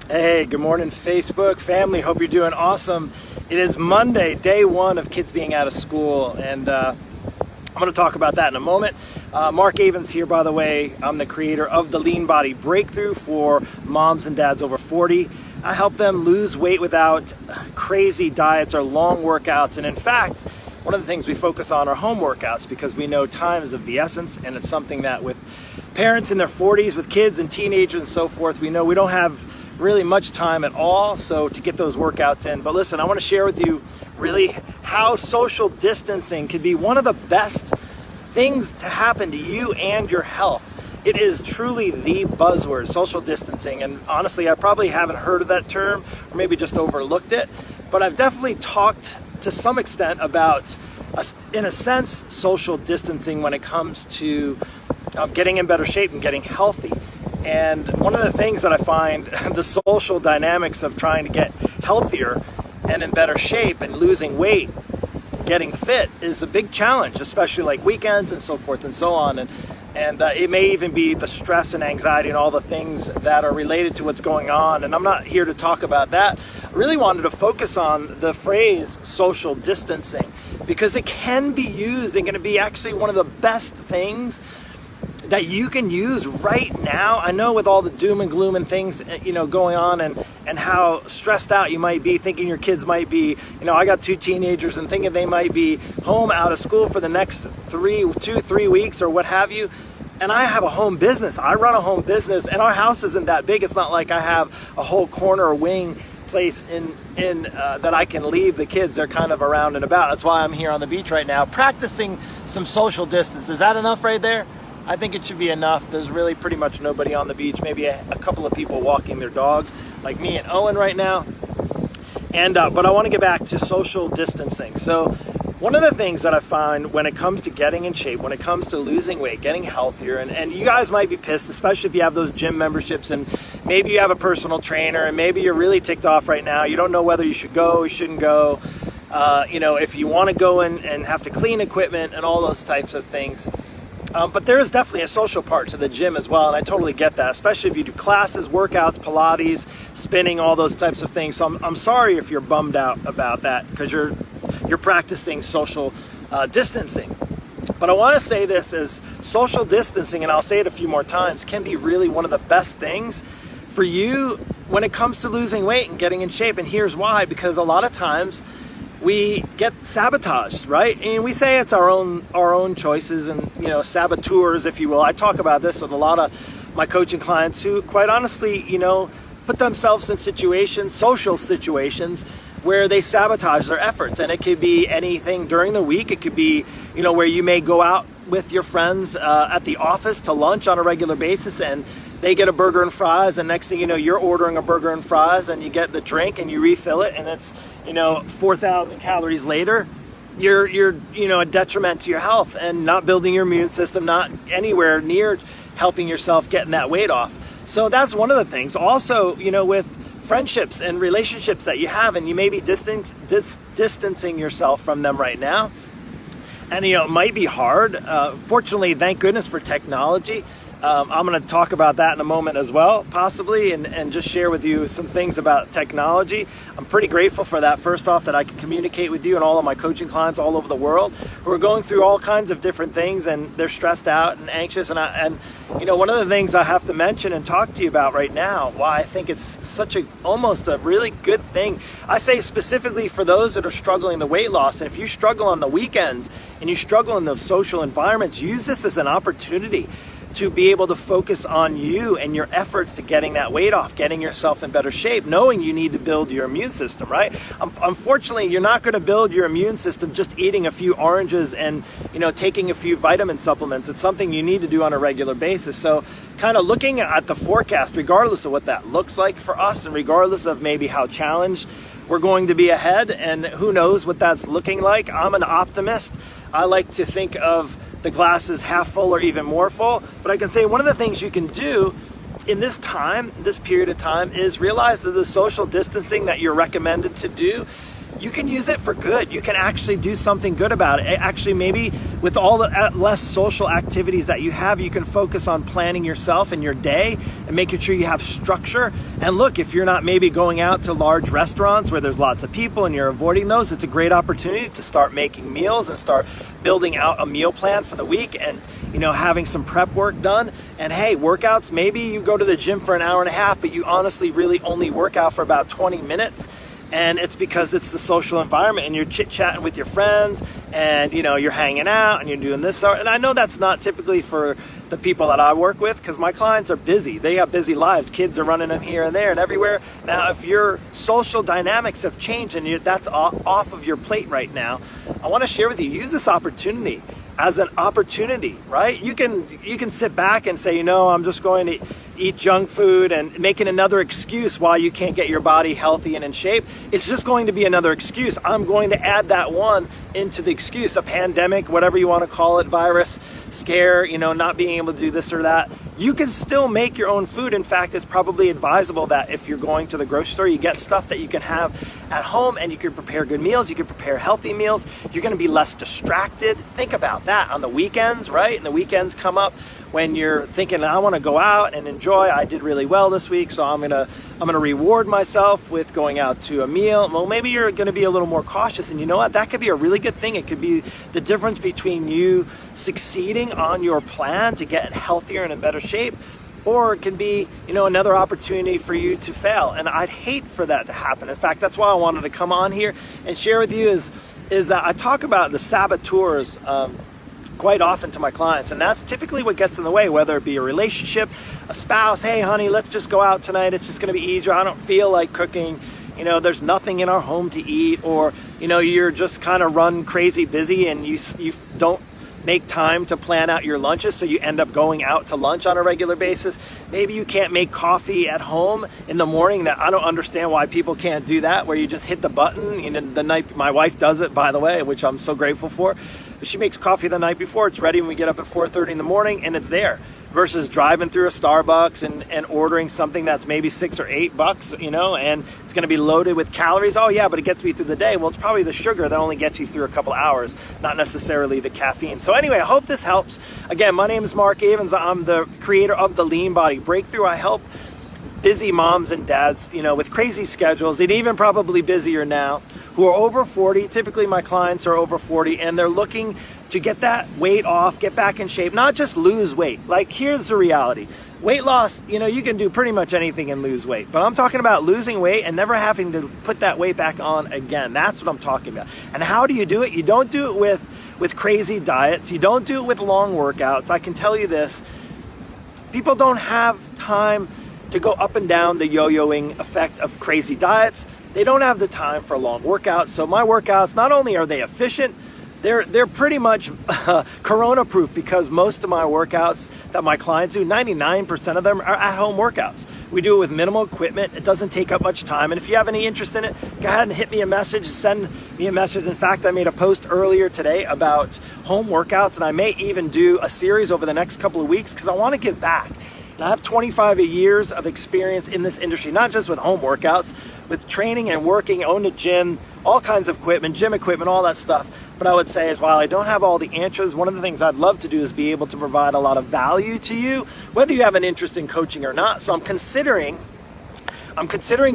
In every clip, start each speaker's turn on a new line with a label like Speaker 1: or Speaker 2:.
Speaker 1: Hey, good morning, Facebook family. Hope you're doing awesome. It is Monday, day one of kids being out of school, and I'm going to talk about that in a moment. Mark Avens here, by the way. I'm the creator of the Lean Body Breakthrough for moms and dads over 40. I help them lose weight without crazy diets or long workouts, and in fact, one of the things we focus on are home workouts because we know time is of the essence, and it's something that with parents in their 40s, with kids and teenagers and so forth, we know we don't have really much time at all, so to get those workouts in. But listen, I want to share with you really how social distancing could be one of the best things to happen to you and your health. It is truly the buzzword, social distancing, and honestly, I probably haven't heard of that term or maybe just overlooked it, but I've definitely talked to some extent about, in a sense, social distancing when it comes to getting in better shape and getting healthy. And one of the things that I find the social dynamics of trying to get healthier and in better shape and losing weight, getting fit, is a big challenge, especially like weekends and so forth and so on. And it may even be the stress and anxiety and all the things that are related to what's going on. And I'm not here to talk about that. I really wanted to focus on the phrase social distancing because it can be used and going to be actually one of the best things that you can use right now. I know with all the doom and gloom and things, going on and how stressed out you might be, thinking your kids might be, I got two teenagers and thinking they might be home out of school for the next 3 weeks or what have you. And I have a home business. I run a home business and our house isn't that big. It's not like I have a whole corner or wing place in that I can leave the kids. They're kind of around and about. That's why I'm here on the beach right now, practicing some social distance. Is that enough right there? I think it should be enough. There's really pretty much nobody on the beach, maybe a couple of people walking their dogs like me and Owen right now. And but I want to get back to social distancing. So one of the things that I find when it comes to getting in shape, when it comes to losing weight, getting healthier, and you guys might be pissed, especially if you have those gym memberships and maybe you have a personal trainer and maybe you're really ticked off right now. You don't know whether you should go or you shouldn't go. If you want to go in and have to clean equipment and all those types of things. But there is definitely a social part to the gym as well, and I totally get that, especially if you do classes, workouts, Pilates, spinning, all those types of things. So I'm sorry if you're bummed out about that because you're practicing social distancing. But I want to say this as social distancing, and I'll say it a few more times, can be really one of the best things for you when it comes to losing weight and getting in shape. And here's why: because a lot of times we get sabotaged, right? And we say it's our own choices and, saboteurs, if you will. I talk about this with a lot of my coaching clients who, quite honestly, put themselves in social situations, where they sabotage their efforts. And it could be anything during the week. It could be, where you may go out with your friends at the office to lunch on a regular basis, and they get a burger and fries, and next thing you know, you're ordering a burger and fries, and you get the drink and you refill it, and it's 4,000 calories later. You're a detriment to your health and not building your immune system, not anywhere near helping yourself getting that weight off. So that's one of the things. Also, with friendships and relationships that you have, and you may be distancing yourself from them right now, and it might be hard. Fortunately, thank goodness for technology. I'm going to talk about that in a moment as well, possibly, and just share with you some things about technology. I'm pretty grateful for that, first off, that I can communicate with you and all of my coaching clients all over the world who are going through all kinds of different things, and they're stressed out and anxious. And one of the things I have to mention and talk to you about right now, why I think it's almost a really good thing. I say specifically for those that are struggling the weight loss, and if you struggle on the weekends and you struggle in those social environments, use this as an opportunity to be able to focus on you and your efforts to getting that weight off, getting yourself in better shape, knowing you need to build your immune system, right? Unfortunately, you're not going to build your immune system just eating a few oranges and, taking a few vitamin supplements. It's something you need to do on a regular basis. So kind of looking at the forecast, regardless of what that looks like for us and regardless of maybe how challenged we're going to be ahead, and who knows what that's looking like. I'm an optimist. I like to think of the glass is half full or even more full. But I can say one of the things you can do in this period of time, is realize that the social distancing that you're recommended to do you can use it for good. You can actually do something good about it. Actually, maybe with all the less social activities that you have, you can focus on planning yourself and your day and making sure you have structure. And look, if you're not maybe going out to large restaurants where there's lots of people and you're avoiding those, it's a great opportunity to start making meals and start building out a meal plan for the week and, you know, having some prep work done. And hey, workouts, maybe you go to the gym for an hour and a half, but you honestly really only work out for about 20 minutes. And it's because it's the social environment and you're chit-chatting with your friends and, you know, you're hanging out and you're doing this. And I know that's not typically for the people that I work with because my clients are busy. They have busy lives. Kids are running them here and there and everywhere. Now, if your social dynamics have changed and that's off of your plate right now, I want to share with you, use this opportunity as an opportunity, right? You can sit back and say, you know, I'm just going to eat junk food and making another excuse why you can't get your body healthy and in shape. It's just going to be another excuse. I'm going to add that one into the excuse, a pandemic, whatever you want to call it, virus, scare, you know, not being able to do this or that. You can still make your own food. In fact, it's probably advisable that if you're going to the grocery store, you get stuff that you can have at home and you can prepare good meals, you can prepare healthy meals, you're going to be less distracted. Think about that on the weekends, right? And the weekends come up when you're thinking, I want to go out and enjoy. I did really well this week, so I'm gonna reward myself with going out to a meal. Well, maybe you're gonna be a little more cautious, and you know what? That could be a really good thing. It could be the difference between you succeeding on your plan to get healthier and in better shape, or it can be, you know, another opportunity for you to fail. And I'd hate for that to happen. In fact, that's why I wanted to come on here and share with you is I talk about the saboteurs quite often to my clients, and that's typically what gets in the way, whether it be a relationship, a spouse. Hey honey, let's just go out tonight, it's just going to be easier, I don't feel like cooking, you know, there's nothing in our home to eat, or, you know, you're just kind of run crazy busy and you don't make time to plan out your lunches, so you end up going out to lunch on a regular basis. Maybe you can't make coffee at home in the morning. That I don't understand why people can't do that, where you just hit the button. You know, the night my wife does it, by the way, which I'm so grateful for. But she makes coffee the night before. It's ready when we get up at 4:30 in the morning, and it's there. Versus driving through a Starbucks and ordering something that's maybe $6 or $8, you know, and it's going to be loaded with calories. Oh yeah, but it gets me through the day. Well, it's probably the sugar that only gets you through a couple hours, not necessarily the caffeine. So anyway, I hope this helps. Again, my name is Mark Avens. I'm the creator of the Lean Body Breakthrough. I help busy moms and dads, you know, with crazy schedules, and even probably busier now, who are over 40. Typically my clients are over 40, and they're looking to get that weight off, get back in shape, not just lose weight. Like, here's the reality. Weight loss, you know, you can do pretty much anything and lose weight, but I'm talking about losing weight and never having to put that weight back on again. That's what I'm talking about. And how do you do it? You don't do it with crazy diets. You don't do it with long workouts. I can tell you this, people don't have time to go up and down the yo-yoing effect of crazy diets. They don't have the time for long workouts. So my workouts, not only are they efficient, they're pretty much corona proof, because most of my workouts that my clients do, 99% of them are at home workouts. We do it with minimal equipment. It doesn't take up much time. And if you have any interest in it, go ahead and hit me a message, send me a message. In fact, I made a post earlier today about home workouts, and I may even do a series over the next couple of weeks because I want to give back. I have 25 years of experience in this industry, not just with home workouts, with training and working, own a gym, all kinds of equipment, gym equipment, all that stuff. But I would say is, while I don't have all the answers, one of the things I'd love to do is be able to provide a lot of value to you, whether you have an interest in coaching or not. So I'm considering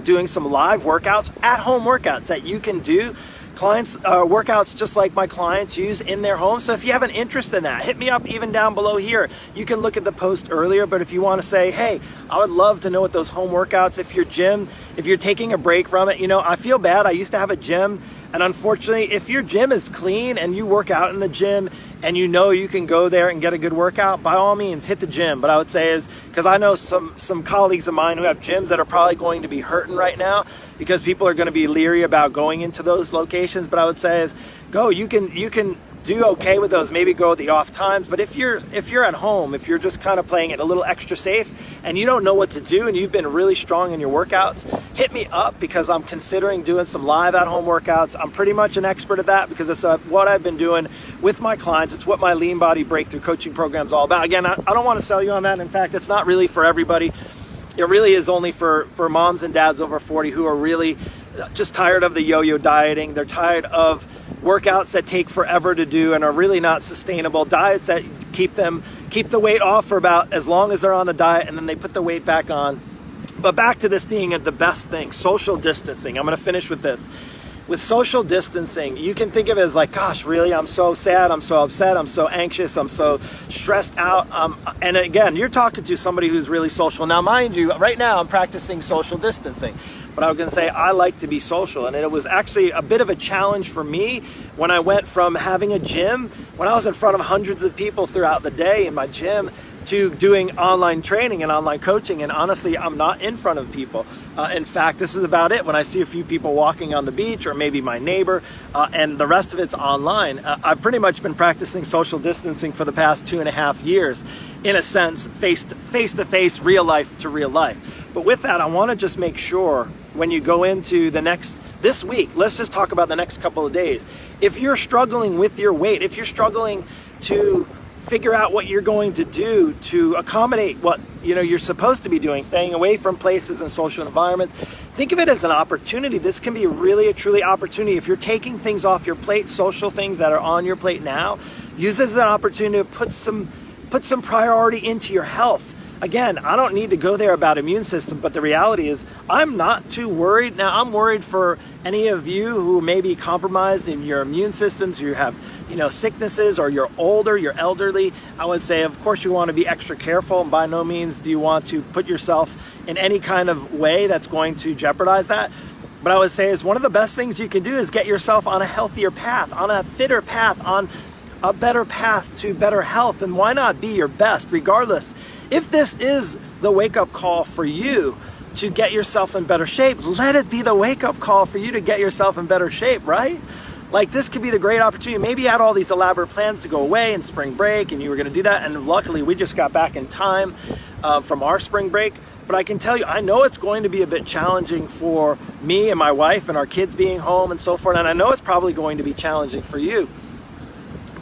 Speaker 1: doing some live workouts, at home workouts that you can do. Clients workouts just like my clients use in their home. So if you have an interest in that, hit me up even down below here. You can look at the post earlier, but if you want to say, hey, I would love to know what those home workouts, if you're taking a break from it, you know, I feel bad. I used to have a gym, and unfortunately, if your gym is clean and you work out in the gym and you know you can go there and get a good workout, by all means, hit the gym. But I would say is, because I know some colleagues of mine who have gyms that are probably going to be hurting right now because people are going to be leery about going into those locations. But I would say is, go. You can do okay with those, maybe go at the off times. But if you're at home, if you're just kind of playing it a little extra safe and you don't know what to do and you've been really strong in your workouts, hit me up, because I'm considering doing some live at home workouts. I'm pretty much an expert at that because it's what I've been doing with my clients. It's what my Lean Body Breakthrough coaching program is all about. Again, I don't want to sell you on that. In fact, it's not really for everybody. It really is only for moms and dads over 40 who are really just tired of the yo-yo dieting. They're tired of workouts that take forever to do and are really not sustainable. Diets that keep the weight off for about as long as they're on the diet, and then they put the weight back on. But back to this being the best thing, social distancing. I'm going to finish with this. With social distancing, you can think of it as like, gosh, really, I'm so sad, I'm so upset, I'm so anxious, I'm so stressed out. And again, you're talking to somebody who's really social. Now, mind you, right now I'm practicing social distancing, but I was going to say I like to be social. And it was actually a bit of a challenge for me when I went from having a gym, when I was in front of hundreds of people throughout the day in my gym, to doing online training and online coaching. And honestly, I'm not in front of people. In fact, this is about it. When I see a few people walking on the beach, or maybe my neighbor, and the rest of it's online. I've pretty much been practicing social distancing for the past 2.5 years, in a sense, face to face, real life to real life. But with that, I want to just make sure when you go into this week, let's just talk about the next couple of days. If you're struggling with your weight, if you're struggling to figure out what you're going to do to accommodate what you're supposed to be doing, staying away from places and social environments, think of it as an opportunity. This can be really a truly opportunity. If you're taking things off your plate, social things that are on your plate now, use it as an opportunity to put some priority into your health. Again, I don't need to go there about immune system, but the reality is I'm not too worried. Now, I'm worried for any of you who may be compromised in your immune systems, you have sicknesses, or you're older, you're elderly. I would say, of course, you want to be extra careful, and by no means do you want to put yourself in any kind of way that's going to jeopardize that. But I would say is one of the best things you can do is get yourself on a healthier path, on a fitter path, on a better path to better health. And why not be your best regardless? If this is the wake-up call for you to get yourself in better shape, let it be the wake-up call for you to get yourself in better shape, right? Like, this could be the great opportunity. Maybe you had all these elaborate plans to go away in spring break, and you were going to do that, and luckily we just got back in time from our spring break. But I can tell you, I know it's going to be a bit challenging for me and my wife and our kids being home and so forth, and I know it's probably going to be challenging for you.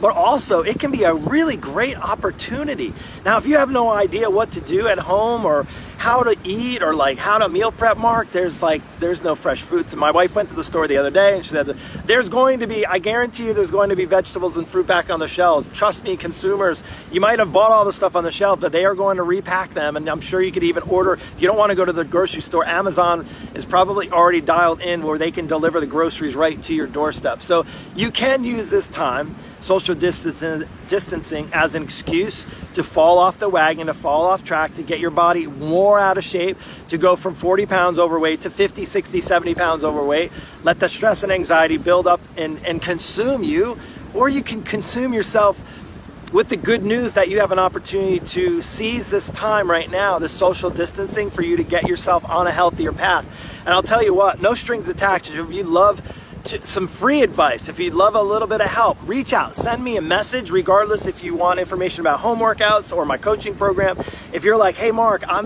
Speaker 1: But also, it can be a really great opportunity. Now, if you have no idea what to do at home, or how to eat, or like how to meal prep, Mark, there's no fresh fruits. And my wife went to the store the other day and she said, I guarantee you there's going to be vegetables and fruit back on the shelves. Trust me, consumers, you might have bought all the stuff on the shelf, but they are going to repack them. And I'm sure you could even order, if you don't want to go to the grocery store, Amazon is probably already dialed in where they can deliver the groceries right to your doorstep. So you can use this time, social distancing, as an excuse to fall off the wagon, to fall off track, to get your body more out of shape, to go from 40 pounds overweight to 50, 60, 70 pounds overweight. Let the stress and anxiety build up and consume you, or you can consume yourself with the good news that you have an opportunity to seize this time right now, this social distancing, for you to get yourself on a healthier path. And I'll tell you what, no strings attached. If you love some free advice, if you'd love a little bit of help, reach out, send me a message, regardless if you want information about home workouts or my coaching program. If you're like, hey Mark, I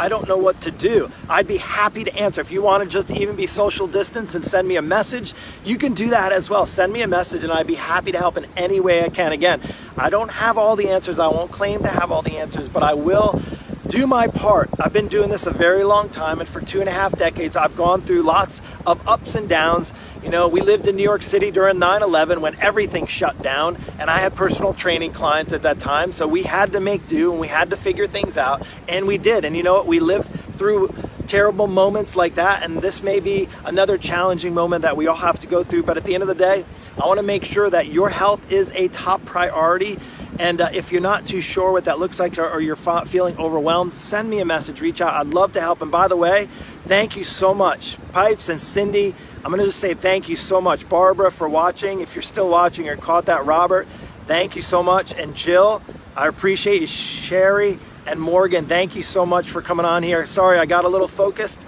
Speaker 1: don't know what to do, I'd be happy to answer. If you want to just even be social distance and send me a message, you can do that as well. Send me a message and I'd be happy to help in any way I can. Again, I don't have all the answers. I won't claim to have all the answers, but I will do my part. I've been doing this a very long time, and for 2.5 decades, I've gone through lots of ups and downs. We lived in New York City during 9/11 when everything shut down, and I had personal training clients at that time, so we had to make do, and we had to figure things out, and we did. And you know what? We lived through terrible moments like that, and this may be another challenging moment that we all have to go through, but at the end of the day, I want to make sure that your health is a top priority. And if you're not too sure what that looks like, or you're feeling overwhelmed, send me a message, reach out. I'd love to help. And by the way, thank you so much, Pipes and Cindy. I'm going to just say thank you so much. Barbara, for watching. If you're still watching or caught that, Robert, thank you so much. And Jill, I appreciate you. Sherry and Morgan, thank you so much for coming on here. Sorry, I got a little focused.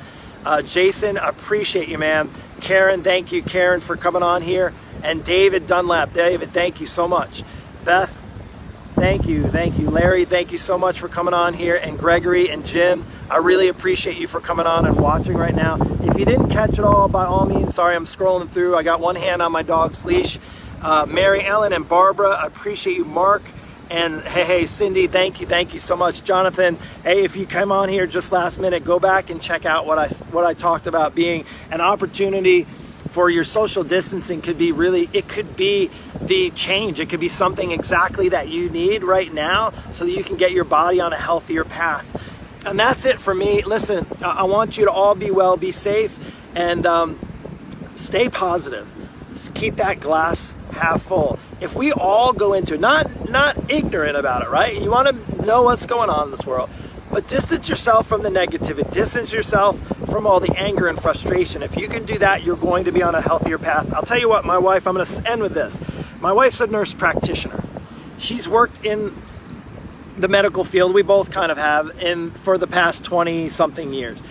Speaker 1: Jason, I appreciate you, man. Karen, thank you, Karen, for coming on here. And David Dunlap, David, thank you so much. Beth, thank you. Larry, thank you so much for coming on here. And Gregory and Jim, I really appreciate you for coming on and watching right now. If you didn't catch it all, by all means, sorry, I'm scrolling through. I got one hand on my dog's leash. Mary Ellen and Barbara, I appreciate you. Mark And hey, Cindy, thank you so much. Jonathan, hey, if you come on here just last minute, go back and check out what I talked about being an opportunity for your social distancing. It could be the change. It could be something exactly that you need right now so that you can get your body on a healthier path. And that's it for me. Listen, I want you to all be well, be safe, and stay positive. Just keep that glass half full. If we all go into it, not ignorant about it, right? You want to know what's going on in this world, but distance yourself from the negativity, distance yourself from all the anger and frustration. If you can do that, you're going to be on a healthier path. I'll tell you what, my wife, I'm going to end with this. My wife's a nurse practitioner. She's worked in the medical field, we both kind of have, for the past 20 something years.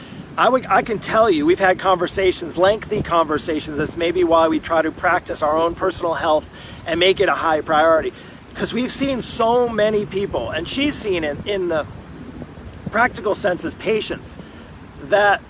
Speaker 1: I can tell you, we've had conversations, lengthy conversations. That's maybe why we try to practice our own personal health and make it a high priority. Because we've seen so many people, and she's seen it in the practical sense as patients, that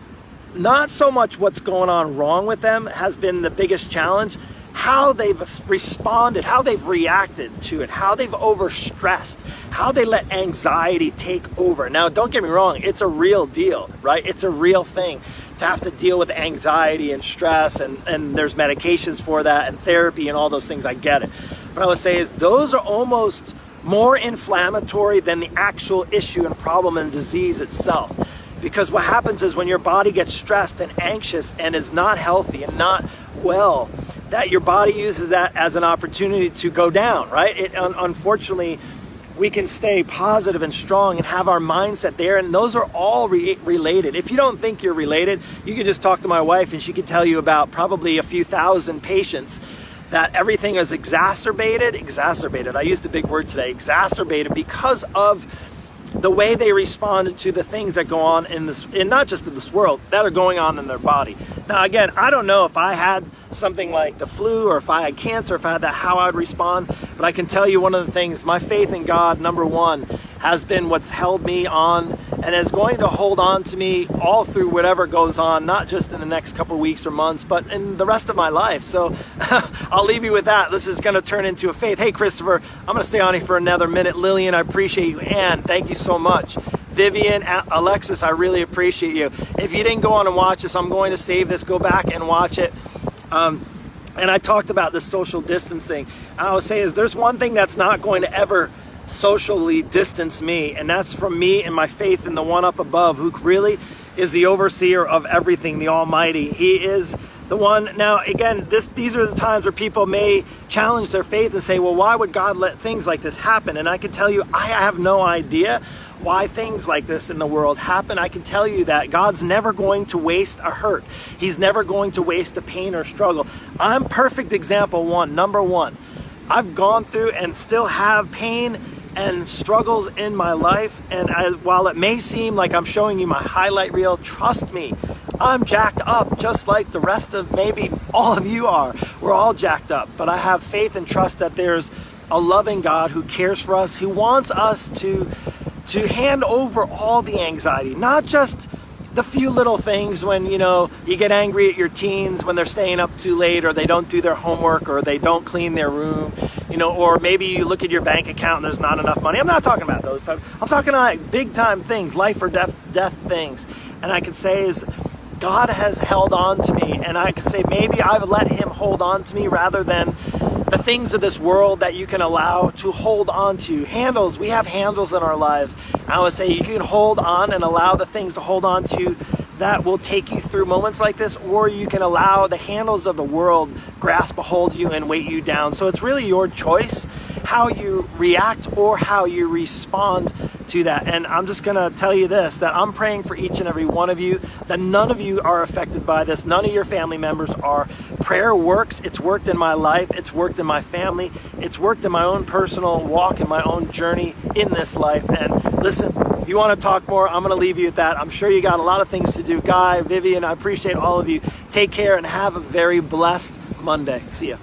Speaker 1: not so much what's going on wrong with them has been the biggest challenge. How they've responded, how they've reacted to it, how they've overstressed, how they let anxiety take over. Now, don't get me wrong, it's a real deal, right? It's a real thing to have to deal with anxiety and stress, and there's medications for that and therapy and all those things. I get it. But I would say is those are almost more inflammatory than the actual issue and problem and disease itself. Because what happens is when your body gets stressed and anxious and is not healthy and not well, that your body uses that as an opportunity to go down, right? Unfortunately, we can stay positive and strong and have our mindset there, and those are all related. If you don't think you're related, you can just talk to my wife and she can tell you about probably a few thousand patients that everything is exacerbated. I used a big word today, exacerbated, because of the way they responded to the things that go on in not just in this world, that are going on in their body. Now, again, I don't know if I had something like the flu or if I had cancer, if I had that, how I'd respond. But I can tell you one of the things, my faith in God, number one, has been what's held me on and is going to hold on to me all through whatever goes on, not just in the next couple of weeks or months, but in the rest of my life. So I'll leave you with that. This is going to turn into a faith. Hey, Christopher, I'm going to stay on here for another minute. Lillian, I appreciate you. Ann, thank you so much. Vivian, Alexis, I really appreciate you. If you didn't go on and watch this, I'm going to save this. Go back and watch it. And I talked about this social distancing. I would say is there's one thing that's not going to ever socially distance me, and that's from me and my faith in the one up above, who really is the overseer of everything, the Almighty. He is the one. Now, again, these are the times where people may challenge their faith and say, well, why would God let things like this happen? And I can tell you, I have no idea why things like this in the world happen. I can tell you that God's never going to waste a hurt. He's never going to waste a pain or struggle. I'm perfect example number one. I've gone through and still have pain and struggles in my life, and while it may seem like I'm showing you my highlight reel, trust me, I'm jacked up just like the rest of maybe all of you are. We're all jacked up, but I have faith and trust that there's a loving God who cares for us, who wants us to hand over all the anxiety, not just the few little things when, you get angry at your teens when they're staying up too late, or they don't do their homework, or they don't clean their room, or maybe you look at your bank account and there's not enough money. I'm not talking about those times. I'm talking like big time things, life or death things. And I can say is God has held on to me, and I can say maybe I've let him hold on to me rather than the things of this world that you can allow to hold on to. Handles, we have handles in our lives. I would say you can hold on and allow the things to hold on to that will take you through moments like this, or you can allow the handles of the world grasp a hold of you and weight you down. So it's really your choice how you react or how you respond to that. And I'm just gonna tell you this, that I'm praying for each and every one of you, that none of you are affected by this, none of your family members are. Prayer works. It's worked in my life, it's worked in my family, it's worked in my own personal walk and my own journey in this life. And listen, if you want to talk more, I'm going to leave you at that. I'm sure you got a lot of things to do. Guy, Vivian, I appreciate all of you. Take care and have a very blessed Monday. See ya.